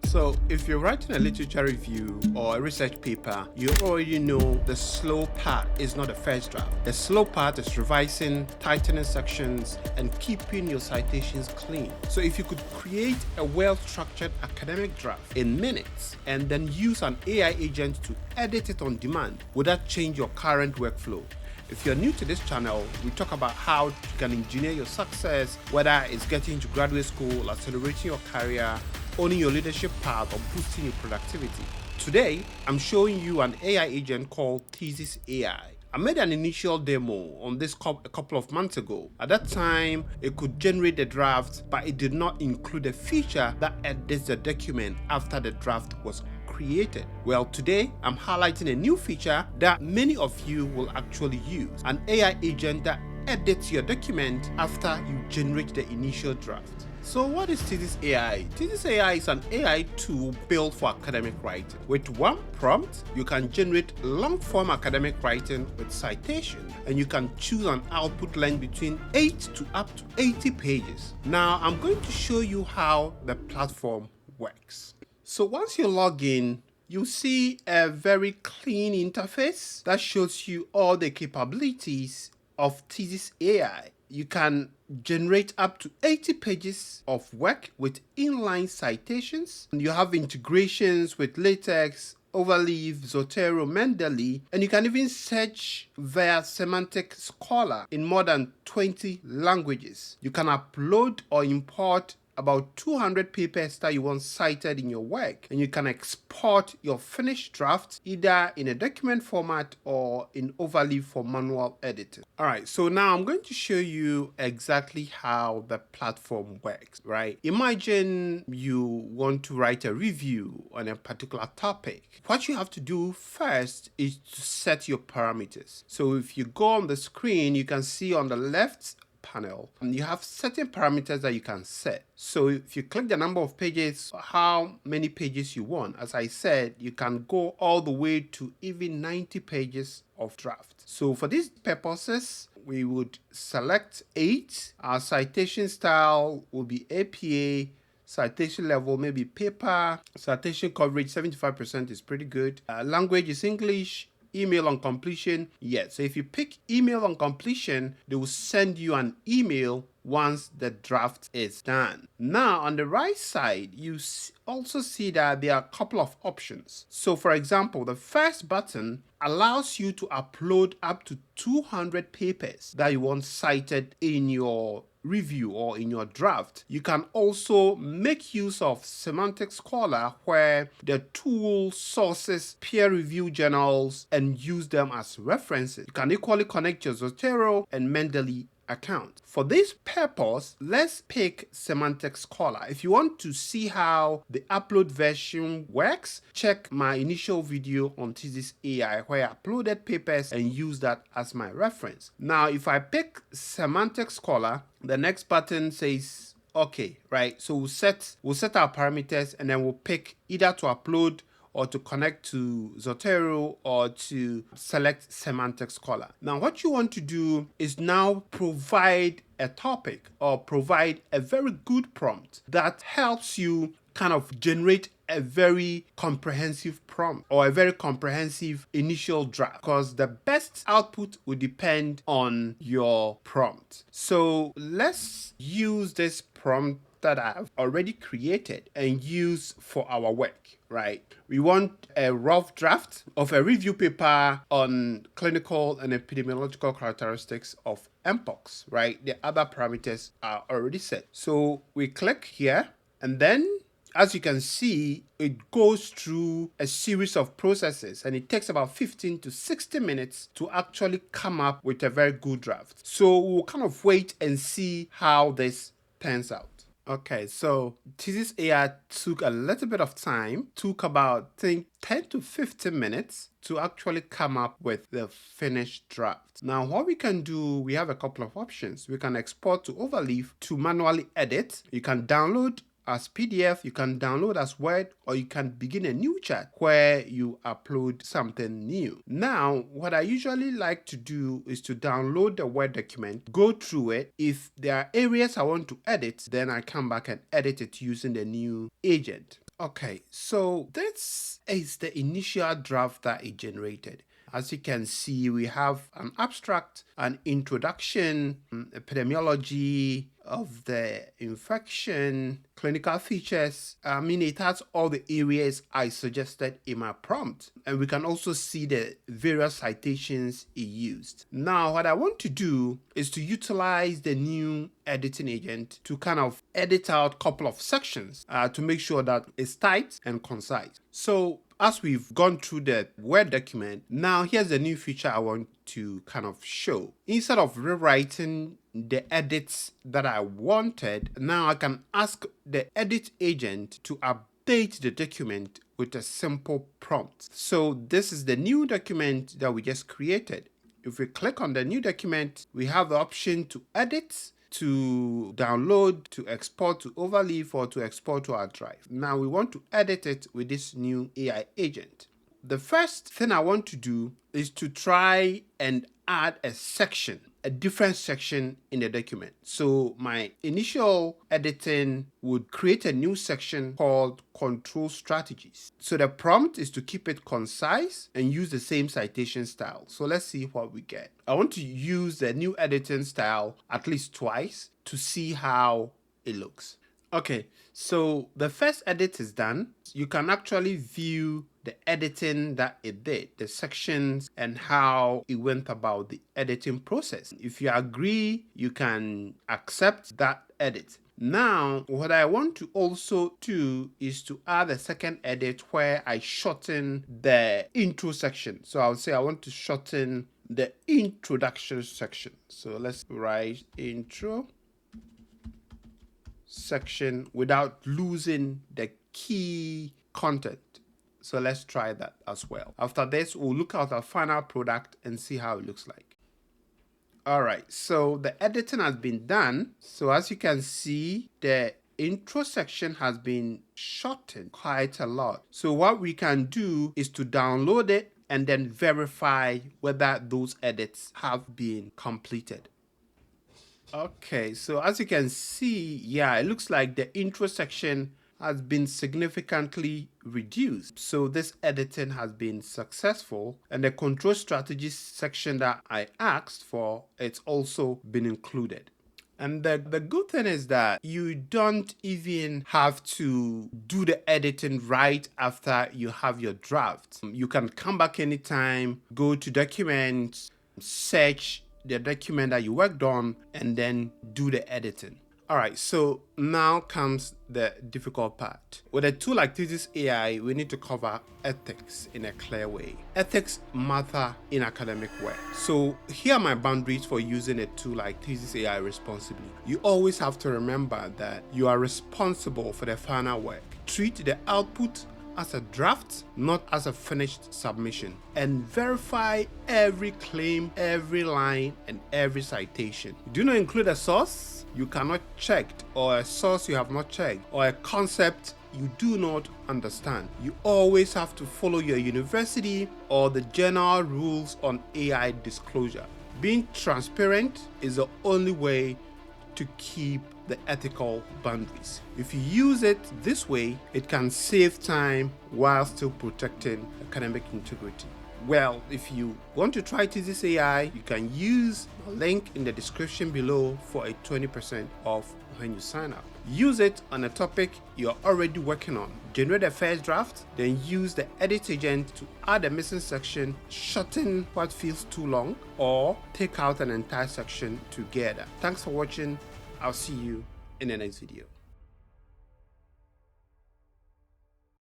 So if you're writing a literature review or a research paper, you already know the slow part is not the first draft. The slow part is revising, tightening sections, and keeping your citations clean. So if you could create a well-structured academic draft in minutes and then use an AI agent to edit it on demand, would that change your current workflow? If you're new to this channel, we talk about how you can engineer your success, whether it's getting into graduate school, accelerating your career, owning your leadership path, or boosting your productivity. Today, I'm showing you an AI agent called ThesisAI. I made an initial demo on this a couple of months ago. At that time, it could generate the draft, but it did not include a feature that edits the document after the draft was created. Well, today I'm highlighting a new feature that many of you will actually use, an AI agent that edits your document after you generate the initial draft. So what is ThesisAI? ThesisAI is an AI tool built for academic writing. With one prompt, you can generate long-form academic writing with citation, and you can choose an output length between 8 to up to 80 pages. Now, I'm going to show you how the platform works. So once you log in, you see a very clean interface that shows you all the capabilities of ThesisAI. You can generate up to 80 pages of work with inline citations. You have integrations with LaTeX, Overleaf, Zotero, Mendeley, and you can even search via Semantic Scholar in more than 20 languages. You can upload or import about 200 papers that you want cited in your work, and you can export your finished draft either in a document format or in Overleaf for manual editing. All right, so now I'm going to show you exactly how the platform works, right? Imagine you want to write a review on a particular topic. What you have to do first is to set your parameters. So if you go on the screen, you can see on the left panel, and you have certain parameters that you can set. So if you click the number of pages, how many pages you want, as I said, you can go all the way to even 90 pages of draft. So for these purposes, we would select 8. Our citation style will be APA. Citation level, maybe paper. Citation coverage, 75% is pretty good. Language is English. Email on completion, yes. So if you pick email on completion, they will send you an email once the draft is done. Now on the right side, you also see that there are a couple of options. So for example, the first button allows you to upload up to 200 papers that you want cited in your review or in your draft. You can also make use of Semantic Scholar, where the tool sources peer-reviewed journals and use them as references. You can equally connect your Zotero and Mendeley account. For this purpose, let's pick Semantic Scholar. If you want to see how the upload version works, check my initial video on ThesisAI where I uploaded papers and use that as my reference. Now, if I pick Semantic Scholar, the next button says okay, right? So we'll set our parameters, and then we'll pick either to upload or to connect to Zotero or to select Semantic Scholar. Now, what you want to do is now provide a topic or provide a very good prompt that helps you kind of generate a very comprehensive prompt or a very comprehensive initial draft, because the best output will depend on your prompt. So let's use this prompt that I've already created and use for our work, right? We want a rough draft of a review paper on clinical and epidemiological characteristics of Mpox, right? The other parameters are already set. So we click here, and then as you can see, it goes through a series of processes, and it takes about 15 to 60 minutes to actually come up with a very good draft. So we'll kind of wait and see how this turns out. Okay, so ThesisAI took a little bit of time, took about, I think, 10 to 15 minutes to actually come up with the finished draft. Now, what we can do, we have a couple of options. We can export to Overleaf to manually edit. You can download as PDF, you can download as Word, or you can begin a new chat where you upload something new. Now, what I usually like to do is to download the Word document, go through it. If there are areas I want to edit, then I come back and edit it using the new agent. Okay, so this is the initial draft that it generated. As you can see, we have an abstract, an introduction, epidemiology of the infection, clinical features. I mean, it has all the areas I suggested in my prompt. And we can also see the various citations it used. Now, what I want to do is to utilize the new editing agent to kind of edit out a couple of sections to make sure that it's tight and concise. So as we've gone through the Word document, now here's the new feature I want to kind of show. Instead of rewriting the edits that I wanted, now I can ask the edit agent to update the document with a simple prompt. So this is the new document that we just created. If we click on the new document, we have the option to edit, to download, to export to Overleaf, or to export to our drive. Now we want to edit it with this new AI agent. The first thing I want to do is to try and add a section, a different section in the document. So my initial editing would create a new section called Control Strategies. So the prompt is to keep it concise and use the same citation style. So let's see what we get. I want to use the new editing style at least twice to see how it looks. Okay, so the first edit is done. You can actually view the editing that it did, the sections, and how it went about the editing process. If you agree, you can accept that edit. Now, what I want to also do is to add a second edit where I shorten the intro section. So I'll say I want to shorten the introduction section. So let's write intro section without losing the key content. So let's try that as well. After this, we'll look at our final product and see how it looks like. All right, so the editing has been done. So as you can see, the intro section has been shortened quite a lot. So what we can do is to download it and then verify whether those edits have been completed. Okay, so as you can see, yeah, it looks like the intro section has been significantly reduced. So this editing has been successful, and the control strategies section that I asked for, it's also been included. And the good thing is that you don't even have to do the editing right after you have your draft. You can come back anytime, go to documents, search the document that you worked on, and then do the editing. All right, so now comes the difficult part. With a tool like ThesisAI, we need to cover ethics in a clear way. Ethics matter in academic work. So here are my boundaries for using a tool like ThesisAI responsibly. You always have to remember that you are responsible for the final work. Treat the output as a draft, not as a finished submission, and verify every claim, every line, and every citation. Do not include a source you cannot check, or a source you have not checked, or a concept you do not understand. You always have to follow your university or the general rules on AI disclosure. Being transparent is the only way to keep the ethical boundaries. If you use it this way, it can save time while still protecting academic integrity. Well, if you want to try ThesisAI, you can use a link in the description below for a 20% off when you sign up. Use it on a topic you're already working on. Generate a first draft, then use the edit agent to add a missing section, shorten what feels too long, or take out an entire section together. Thanks for watching. I'll see you in the next video.